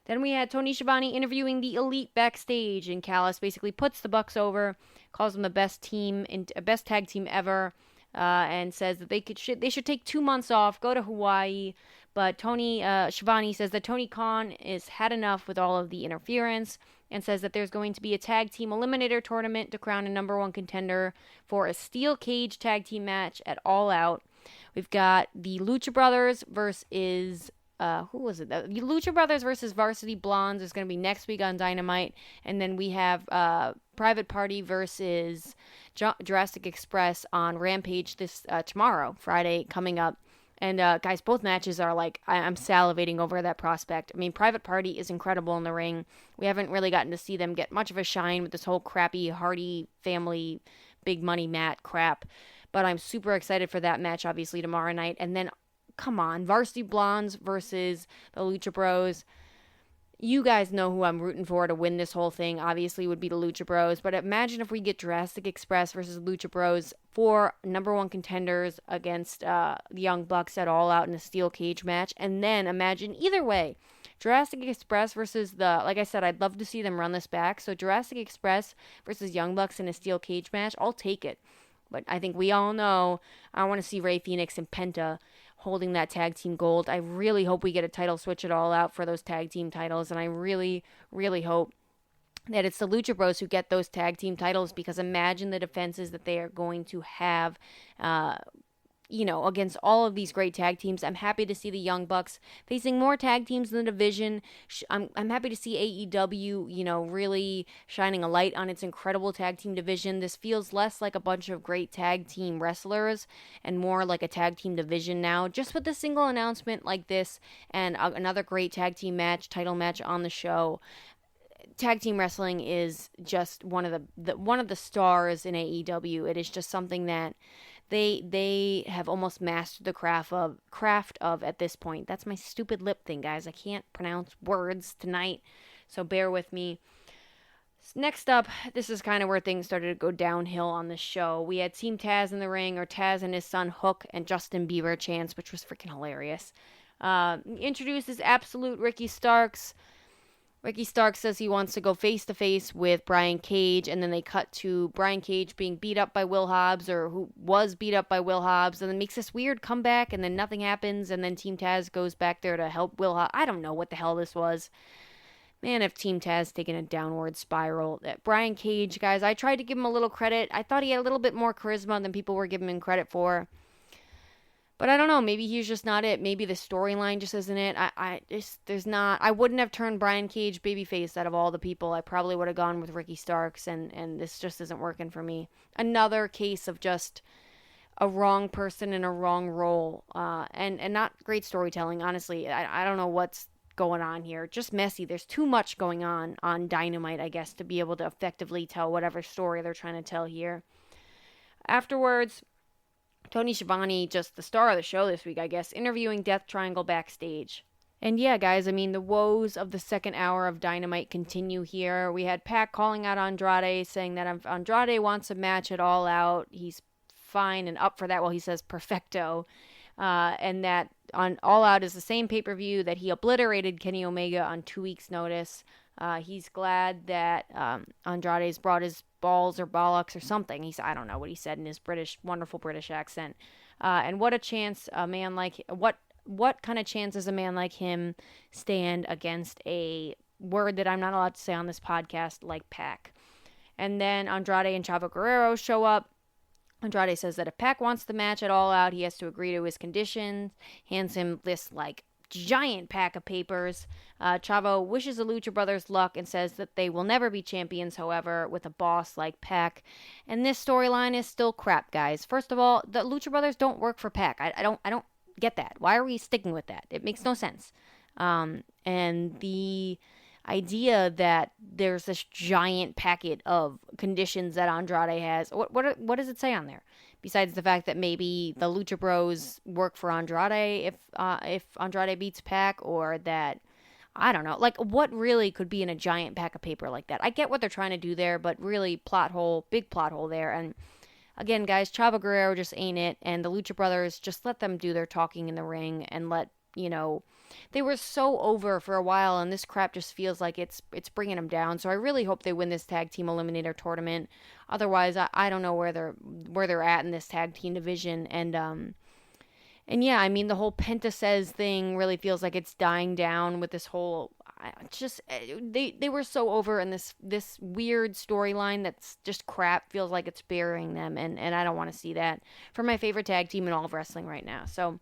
Then we had Tony Schiavone interviewing the Elite backstage, and Callis basically puts the Bucks over, calls them the best tag team ever, and says that they should take 2 months off, go to Hawaii. But Tony Schiavone says that Tony Khan has had enough with all of the interference, and says that there's going to be a tag team eliminator tournament to crown a number 1 contender for a steel cage tag team match at All Out. We've got the Lucha Brothers versus who was it? The Lucha Brothers versus Varsity Blondes is going to be next week on Dynamite. And then we have Private Party versus Jurassic Express on Rampage this tomorrow, Friday, coming up. And guys, both matches are I'm salivating over that prospect. I mean, Private Party is incredible in the ring. We haven't really gotten to see them get much of a shine with this whole crappy Hardy family big money mat crap. But I'm super excited for that match, obviously, tomorrow night. And then come on, Varsity Blondes versus the Lucha Bros. You guys know who I'm rooting for to win this whole thing. Obviously, would be the Lucha Bros. But imagine if we get Jurassic Express versus Lucha Bros for number 1 contenders against the Young Bucks at All Out in a steel cage match. And then imagine either way, Jurassic Express versus like I said, I'd love to see them run this back. So Jurassic Express versus Young Bucks in a steel cage match, I'll take it. But I think we all know I want to see Rey Fenix and Penta holding that tag team gold. I really hope we get a title switch at All Out for those tag team titles, and I really, really hope that it's the Lucha Bros who get those tag team titles, because imagine the defenses that they are going to have against all of these great tag teams. I'm happy to see the Young Bucks facing more tag teams in the division. I'm happy to see AEW, really shining a light on its incredible tag team division. This feels less like a bunch of great tag team wrestlers and more like a tag team division now, just with a single announcement like this and another great tag team title match on the show. Tag team wrestling is just one of the stars in AEW. It is just something that they have almost mastered the craft of at this point. That's my stupid lip thing, guys. I can't pronounce words tonight, so bear with me. Next up, this is kind of where things started to go downhill on the show. We had Team Taz in the ring, or Taz and his son Hook and Justin Bieber chants, which was freaking hilarious. Introduces Absolute Ricky Starks. Ricky Starks says he wants to go face-to-face with Brian Cage, and then they cut to Brian Cage being beat up by Will Hobbs, or who was beat up by Will Hobbs, and then makes this weird comeback, and then nothing happens, and then Team Taz goes back there to help Will Hobbs. I don't know what the hell this was. Man, if Team Taz taken a downward spiral. Brian Cage, guys, I tried to give him a little credit. I thought he had a little bit more charisma than people were giving him credit for. But I don't know, maybe he's just not it. Maybe the storyline just isn't it. I wouldn't have turned Brian Cage babyface out of all the people. I probably would have gone with Ricky Starks, and this just isn't working for me. Another case of just a wrong person in a wrong role, and not great storytelling, honestly. I don't know what's going on here. Just messy. There's too much going on Dynamite, I guess, to be able to effectively tell whatever story they're trying to tell here. Afterwards, Tony Schiavone, just the star of the show this week, I guess, interviewing Death Triangle backstage. And yeah, guys, I mean, the woes of the second hour of Dynamite continue here. We had Pac calling out Andrade, saying that if Andrade wants a match at All Out, he's fine and up for that. Well, he says perfecto. And that on All Out is the same pay-per-view that he obliterated Kenny Omega on 2 weeks' notice. He's glad that Andrade's brought his balls or bollocks or something. I don't know what he said in his wonderful British accent. And what a chance a man like what kind of chance does a man like him stand against a word that I'm not allowed to say on this podcast, like Pac? And then Andrade and Chavo Guerrero show up. Andrade says that if Pac wants the match at All Out, he has to agree to his conditions, hands him this, giant pack of papers. Chavo wishes the Lucha Brothers luck and says that they will never be champions, however, with a boss like Pac. And this storyline is still crap, guys. First of all, the Lucha Brothers don't work for Pac. I don't get that. Why are we sticking with that? It makes no sense. And the idea that there's this giant packet of conditions that Andrade has. What does it say on there? Besides the fact that maybe the Lucha Bros work for Andrade if Andrade beats Pac, or that, I don't know, what really could be in a giant pack of paper like that? I get what they're trying to do there, but really big plot hole there. And again, guys, Chavo Guerrero just ain't it, and the Lucha Brothers, just let them do their talking in the ring and they were so over for a while, and this crap just feels like it's bringing them down. So I really hope they win this tag team eliminator tournament. Otherwise, I don't know where they're at in this tag team division. And yeah, I mean, the whole Penta Says thing really feels like it's dying down with this whole. They were so over, and this weird storyline that's just crap feels like it's burying them, and I don't want to see that for my favorite tag team in all of wrestling right now. So.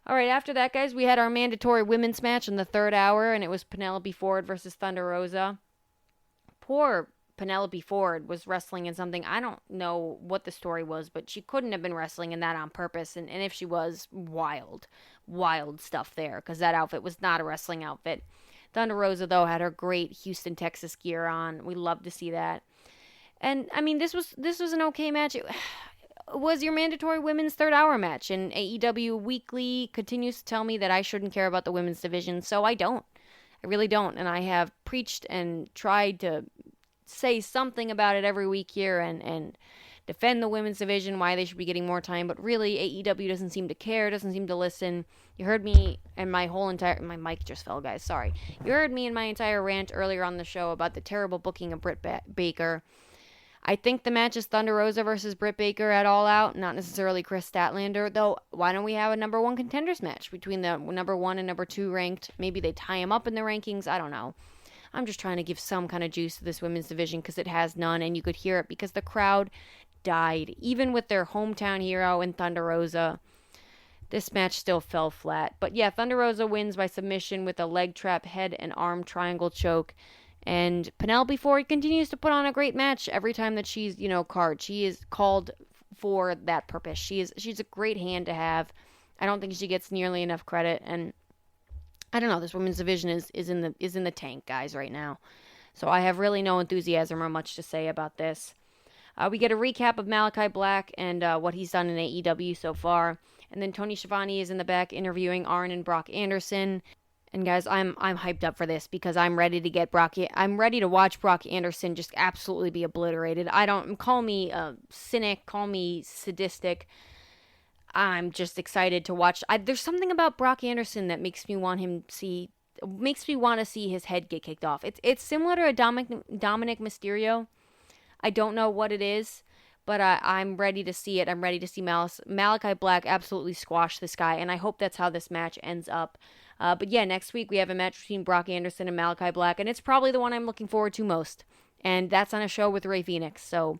All right, after that, guys, we had our mandatory women's match in the third hour, and it was Penelope Ford versus Thunder Rosa. Poor Penelope Ford was wrestling in something. I don't know what the story was, but she couldn't have been wrestling in that on purpose. And if she was, wild stuff there, because that outfit was not a wrestling outfit. Thunder Rosa, though, had her great Houston, Texas gear on. We love to see that. And, I mean, this was an okay match. It was your mandatory women's third hour match, and AEW Weekly continues to tell me that I shouldn't care about the women's division, so I don't. I really don't, and I have preached and tried to say something about it every week here and defend the women's division, why they should be getting more time, but really AEW doesn't seem to care, doesn't seem to listen. You heard me and my mic just fell, guys, sorry. You heard me and my entire rant earlier on the show about the terrible booking of Britt Baker. I think the match is Thunder Rosa versus Britt Baker at All Out, not necessarily Chris Statlander, though why don't we have a number one contenders match between the number one and number two ranked? Maybe they tie them up in the rankings, I don't know. I'm just trying to give some kind of juice to this women's division because it has none, and you could hear it because the crowd died. Even with their hometown hero in Thunder Rosa, this match still fell flat. But yeah, Thunder Rosa wins by submission with a leg trap, head and arm triangle choke. And Penelope Ford continues to put on a great match every time that she's, called. She is called for that purpose. She's a great hand to have. I don't think she gets nearly enough credit, and I don't know, this women's division is in the tank, guys, right now. So I have really no enthusiasm or much to say about this. We get a recap of Malachi Black and what he's done in AEW so far. And then Tony Schiavone is in the back interviewing Arn and Brock Anderson. And guys, I'm hyped up for this because I'm ready to get I'm ready to watch Brock Anderson just absolutely be obliterated. Call me a cynic, call me sadistic. I'm just excited to watch. There's something about Brock Anderson that makes me want to see his head get kicked off. It's similar to a Dominic Mysterio. I don't know what it is, but I'm ready to see it. I'm ready to see Malachi Black absolutely squash this guy, and I hope that's how this match ends up. But yeah, next week we have a match between Brock Anderson and Malachi Black, and it's probably the one I'm looking forward to most. And that's on a show with Rey Fenix, so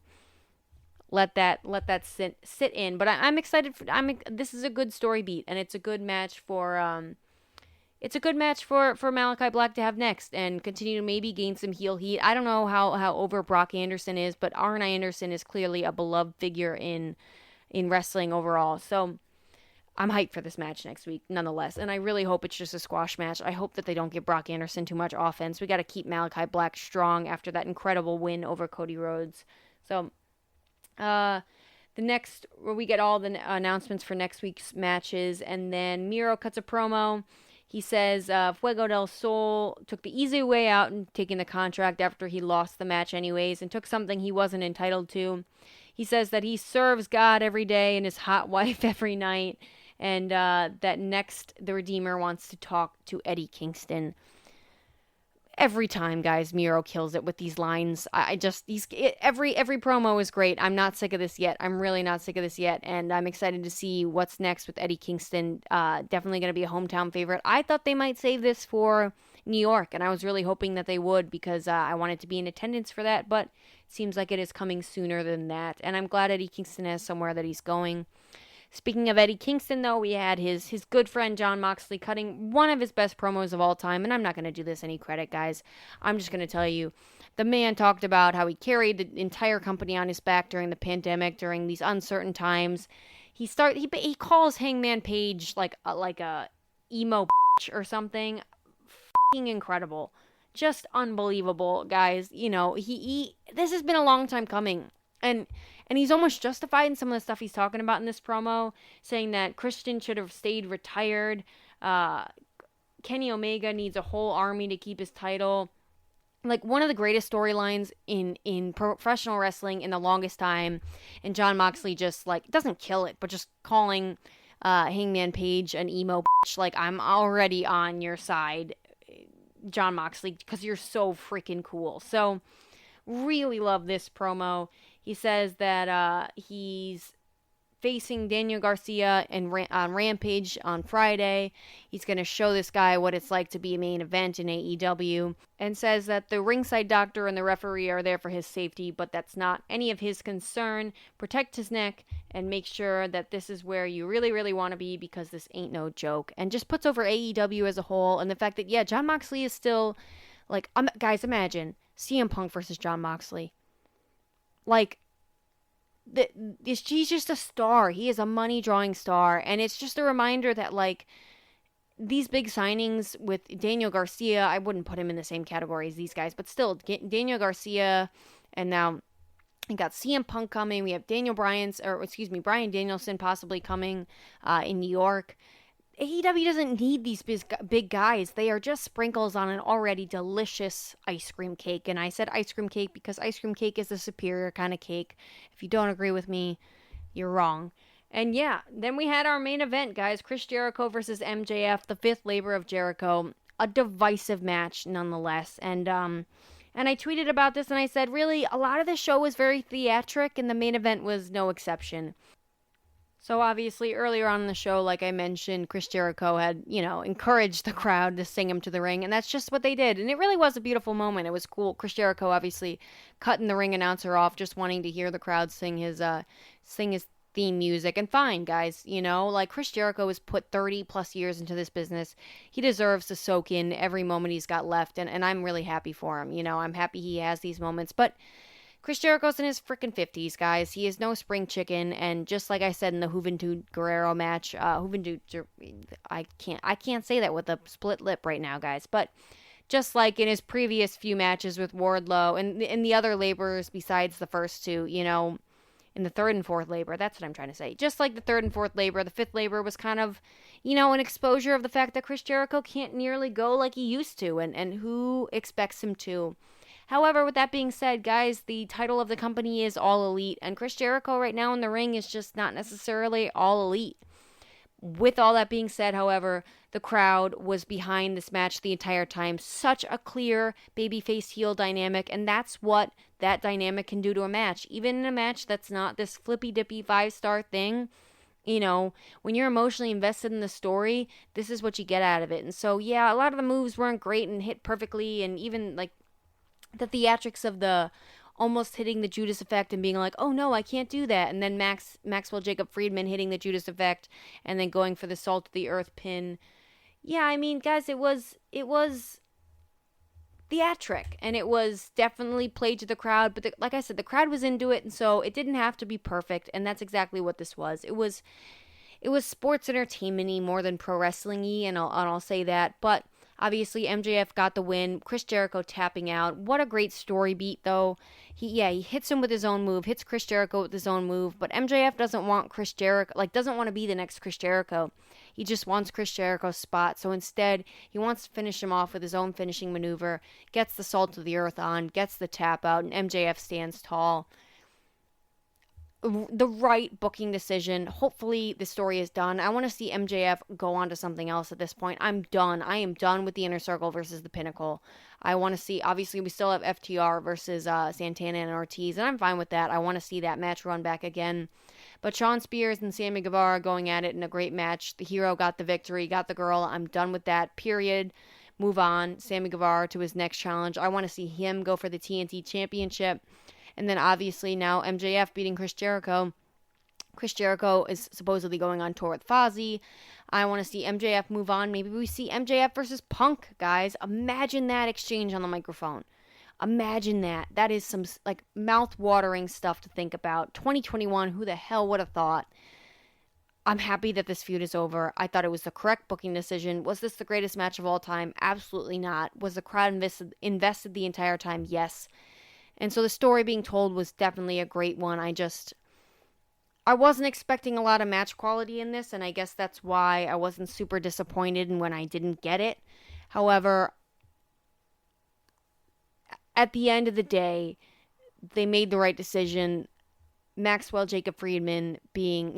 let that sit in. But I'm excited for. This is a good story beat, and it's a good match for for Malachi Black to have next and continue to maybe gain some heel heat. I don't know how over Brock Anderson is, but Arn Anderson is clearly a beloved figure in wrestling overall. So I'm hyped for this match next week, nonetheless. And I really hope it's just a squash match. I hope that they don't give Brock Anderson too much offense. We got to keep Malachi Black strong after that incredible win over Cody Rhodes. So, the next, where we get all the announcements for next week's matches, and then Miro cuts a promo. He says Fuego del Sol took the easy way out in taking the contract after he lost the match anyways and took something he wasn't entitled to. He says that he serves God every day and his hot wife every night, and that next the Redeemer wants to talk to Eddie Kingston. Every time, guys, Miro kills it with these lines. Every promo is great. I'm not sick of this yet. I'm really not sick of this yet, and I'm excited to see what's next with Eddie Kingston. Definitely going to be a hometown favorite. I thought they might save this for New York, and I was really hoping that they would because I wanted to be in attendance for that, but it seems like it is coming sooner than that, and I'm glad Eddie Kingston has somewhere that he's going. Speaking of Eddie Kingston, though, we had his good friend Jon Moxley cutting one of his best promos of all time, and I'm not going to do this any credit, guys. I'm just going to tell you, the man talked about how he carried the entire company on his back during the pandemic, during these uncertain times. He calls Hangman Page like a emo or something. F***ing incredible. Just unbelievable, guys. You know, this has been a long time coming, and he's almost justified in some of the stuff he's talking about in this promo, saying that Christian should have stayed retired. Kenny Omega needs a whole army to keep his title. Like, one of the greatest storylines in professional wrestling in the longest time. And Jon Moxley just, like, doesn't kill it, but just calling Hangman Page an emo bitch. Like, I'm already on your side, Jon Moxley, because you're so freaking cool. So, really love this promo. He says that he's facing Daniel Garcia on Rampage on Friday. He's going to show this guy what it's like to be a main event in AEW, and says that the ringside doctor and the referee are there for his safety, but that's not any of his concern. Protect his neck and make sure that this is where you really, really want to be, because this ain't no joke. And just puts over AEW as a whole, and the fact that, yeah, Jon Moxley is still, like, guys, imagine CM Punk versus Jon Moxley. Like, he's just a star. He is a money-drawing star. And it's just a reminder that, like, these big signings with Daniel Garcia, I wouldn't put him in the same category as these guys, but still, Daniel Garcia, and now we got CM Punk coming. We have Bryan Danielson possibly coming in New York. AEW doesn't need these big guys. They are just sprinkles on an already delicious ice cream cake. And I said ice cream cake because ice cream cake is the superior kind of cake. If you don't agree with me, you're wrong. And yeah, then we had our main event, guys. Chris Jericho versus MJF, the fifth labor of Jericho. A divisive match, nonetheless. And I tweeted about this and I said, really, a lot of the show was very theatric and the main event was no exception. So obviously, earlier on in the show, like I mentioned, Chris Jericho had, encouraged the crowd to sing him to the ring, and that's just what they did. And it really was a beautiful moment. It was cool. Chris Jericho obviously cutting the ring announcer off, just wanting to hear the crowd sing his theme music. And fine, guys, like Chris Jericho has put 30 plus years into this business. He deserves to soak in every moment he's got left, and I'm really happy for him. I'm happy he has these moments, but Chris Jericho's in his freaking 50s, guys. He is no spring chicken, and just like I said in the Juventud Guerrero match, I can't say that with a split lip right now, guys, but just like in his previous few matches with Wardlow and in the other laborers besides the first two, in the third and fourth labor, that's what I'm trying to say. Just like the third and fourth labor, the fifth labor was kind of, an exposure of the fact that Chris Jericho can't nearly go like he used to, and who expects him to. However, with that being said, guys, the title of the company is All Elite, and Chris Jericho right now in the ring is just not necessarily All Elite. With all that being said, however, the crowd was behind this match the entire time. Such a clear babyface heel dynamic, and that's what that dynamic can do to a match. Even in a match that's not this flippy dippy 5-star thing, you know, when you're emotionally invested in the story, this is what you get out of it. And so, yeah, a lot of the moves weren't great and hit perfectly, and even like the theatrics of the almost hitting the Judas effect and being like, oh no, I can't do that. And then Maxwell Jacob Friedman hitting the Judas effect and then going for the salt of the earth pin. Yeah, I mean, guys, it was theatric, and it was definitely played to the crowd, but like I said, the crowd was into it, and so it didn't have to be perfect, and that's exactly what this was. It was sports entertainment-y more than pro wrestling-y, and I'll say that, but obviously MJF got the win. Chris Jericho tapping out. What a great story beat, though. He hits him with his own move, hits Chris Jericho with his own move, but MJF doesn't want Chris Jericho, doesn't want to be the next Chris Jericho. He just wants Chris Jericho's spot. So instead, he wants to finish him off with his own finishing maneuver, gets the salt of the earth on, gets the tap out, and MJF stands tall. The right booking decision. Hopefully the story is done. I want to see MJF go on to something else at this point. I'm done. I am done with the Inner Circle versus the Pinnacle. I want to see, obviously we still have FTR versus Santana and Ortiz, and I'm fine with that. I want to see that match run back again. But Shawn Spears and Sammy Guevara going at it in a great match. The hero got the victory, got the girl. I'm done with that, period. Move on. Sammy Guevara to his next challenge. I want to see him go for the TNT Championship. And then obviously now MJF beating Chris Jericho. Chris Jericho is supposedly going on tour with Fozzy. I want to see MJF move on. Maybe we see MJF versus Punk, guys. Imagine that exchange on the microphone. Imagine that. That is some like mouth-watering stuff to think about. 2021, who the hell would have thought? I'm happy that this feud is over. I thought it was the correct booking decision. Was this the greatest match of all time? Absolutely not. Was the crowd invested the entire time? Yes. And so the story being told was definitely a great one. I wasn't expecting a lot of match quality in this, and I guess that's why I wasn't super disappointed when I didn't get it. However, at the end of the day, they made the right decision. Maxwell Jacob Friedman being,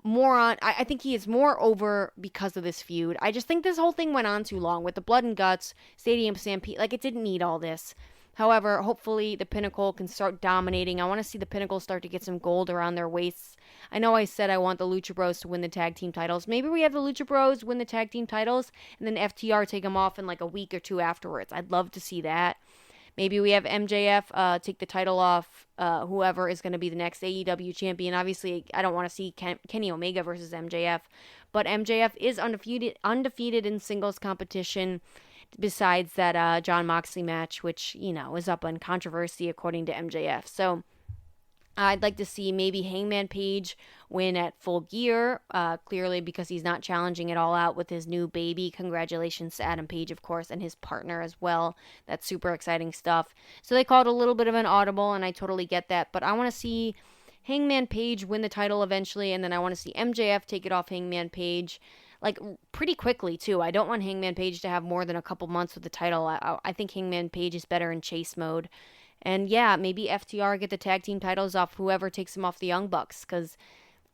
more on, I think he is more over because of this feud. I just think this whole thing went on too long with the blood and guts, Stadium Stampede. It didn't need all this. However, hopefully the Pinnacle can start dominating. I want to see the Pinnacle start to get some gold around their waists. I know I said I want the Lucha Bros to win the tag team titles. Maybe we have the Lucha Bros win the tag team titles and then FTR take them off in a week or two afterwards. I'd love to see that. Maybe we have MJF take the title off whoever is going to be the next AEW champion. Obviously, I don't want to see Kenny Omega versus MJF, but MJF is undefeated in singles competition. Besides that Jon Moxley match, which, is up on controversy according to MJF. So I'd like to see maybe Hangman Page win at Full Gear, clearly because he's not challenging it all out with his new baby. Congratulations to Adam Page, of course, and his partner as well. That's super exciting stuff. So they called a little bit of an audible, and I totally get that. But I want to see Hangman Page win the title eventually, and then I want to see MJF take it off Hangman Page. Pretty quickly, too. I don't want Hangman Page to have more than a couple months with the title. I think Hangman Page is better in chase mode. And yeah, maybe FTR get the tag team titles off whoever takes them off the Young Bucks, because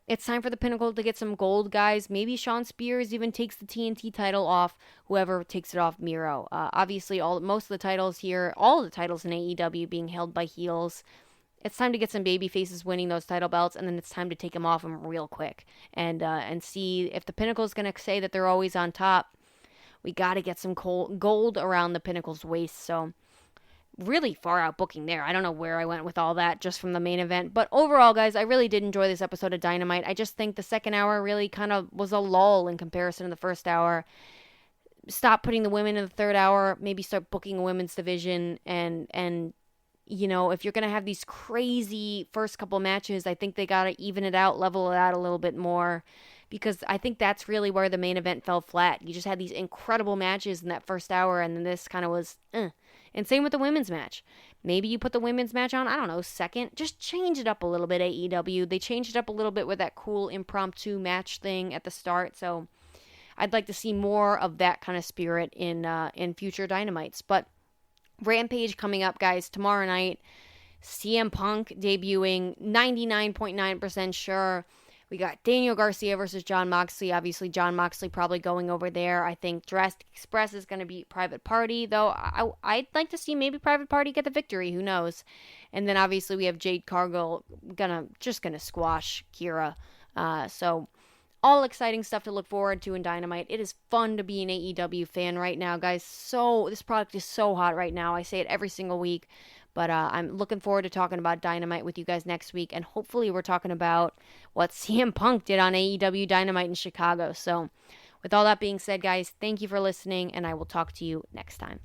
it's time for the Pinnacle to get some gold, guys. Maybe Shawn Spears even takes the TNT title off whoever takes it off Miro. Obviously, most of the titles here, all the titles in AEW being held by heels. It's time to get some baby faces winning those title belts, and then it's time to take them off them real quick and see if the Pinnacle's going to say that they're always on top. We got to get some gold around the Pinnacle's waist. So really far out booking there. I don't know where I went with all that just from the main event. But overall, guys, I really did enjoy this episode of Dynamite. I just think the second hour really kind of was a lull in comparison to the first hour. Stop putting the women in the third hour. Maybe start booking a women's division and if you're going to have these crazy first couple matches, I think they got to even it out, level it out a little bit more, because I think that's really where the main event fell flat. You just had these incredible matches in that first hour, and then this kind of was, And same with the women's match. Maybe you put the women's match on, I don't know, second. Just change it up a little bit, AEW. They changed it up a little bit with that cool impromptu match thing at the start, so I'd like to see more of that kind of spirit in future Dynamites. But Rampage coming up, guys, tomorrow night. CM Punk debuting, 99.9% sure. We got Daniel Garcia versus Jon Moxley. Obviously, Jon Moxley probably going over there. I think Jurassic Express is going to beat Private Party, though I'd like to see maybe Private Party get the victory. Who knows? And then obviously we have Jade Cargill gonna squash Kira. So all exciting stuff to look forward to in Dynamite. It is fun to be an AEW fan right now, guys. So this product is so hot right now. I say it every single week. But I'm looking forward to talking about Dynamite with you guys next week. And hopefully we're talking about what CM Punk did on AEW Dynamite in Chicago. So with all that being said, guys, thank you for listening. And I will talk to you next time.